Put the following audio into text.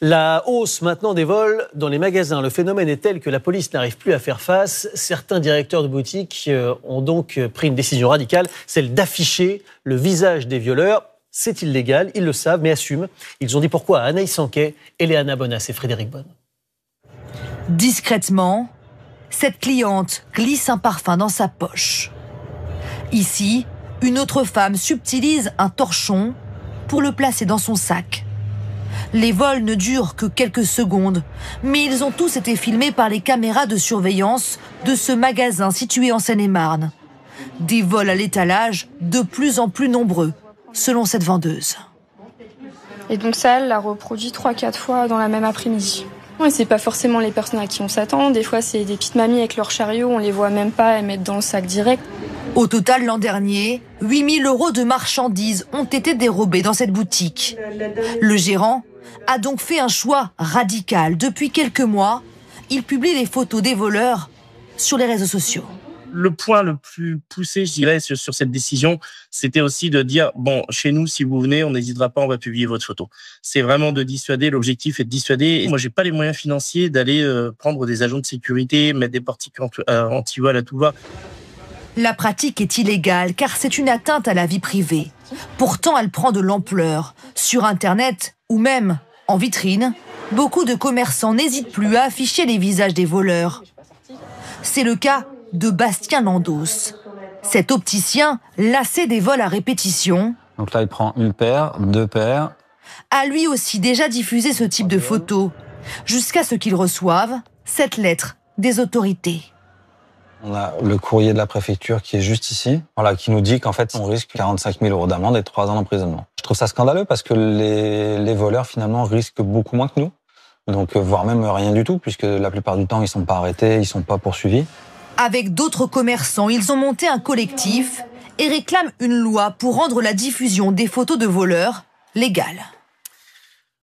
La hausse maintenant des vols dans les magasins. Le phénomène est tel que la police n'arrive plus à faire face. Certains directeurs de boutiques ont donc pris une décision radicale, celle d'afficher le visage des violeurs. C'est illégal, ils le savent, mais assument. Ils ont dit pourquoi à Anaïs Sanquet, Léana Bonas et Frédéric Bonne. Discrètement, cette cliente glisse un parfum dans sa poche. Ici, une autre femme subtilise un torchon pour le placer dans son sac. Les vols ne durent que quelques secondes, mais ils ont tous été filmés par les caméras de surveillance de ce magasin situé en Seine-et-Marne. Des vols à l'étalage de plus en plus nombreux, selon cette vendeuse. Et donc ça, elle l'a reproduit 3-4 fois dans la même après-midi. Et c'est pas forcément les personnes à qui on s'attend. Des fois, c'est des petites mamies avec leur chariot, on les voit même pas, elles mettent dans le sac direct. Au total, l'an dernier, 8 000 € de marchandises ont été dérobées dans cette boutique. Le gérant a donc fait un choix radical. Depuis quelques mois, il publie les photos des voleurs sur les réseaux sociaux. Le point le plus poussé, je dirais, sur cette décision, c'était aussi de dire, bon, chez nous, si vous venez, on n'hésitera pas, on va publier votre photo. C'est vraiment de dissuader, l'objectif est de dissuader. Et moi, j'ai pas les moyens financiers d'aller prendre des agents de sécurité, mettre des portiques anti-vol à tout va. La pratique est illégale car c'est une atteinte à la vie privée. Pourtant, elle prend de l'ampleur. Sur Internet ou même en vitrine, beaucoup de commerçants n'hésitent plus à afficher les visages des voleurs. C'est le cas de Bastien Landos. Cet opticien, lassé des vols à répétition, donc là il prend une paire, 2 paires, a lui aussi déjà diffusé ce type de photos, jusqu'à ce qu'il reçoive cette lettre des autorités. On a le courrier de la préfecture qui est juste ici, voilà, qui nous dit qu'en fait on risque 45 000 € d'amende et 3 ans d'emprisonnement. Je trouve ça scandaleux parce que les voleurs finalement risquent beaucoup moins que nous, donc voire même rien du tout, puisque la plupart du temps ils sont pas arrêtés, ils sont pas poursuivis. Avec d'autres commerçants, ils ont monté un collectif et réclament une loi pour rendre la diffusion des photos de voleurs légale.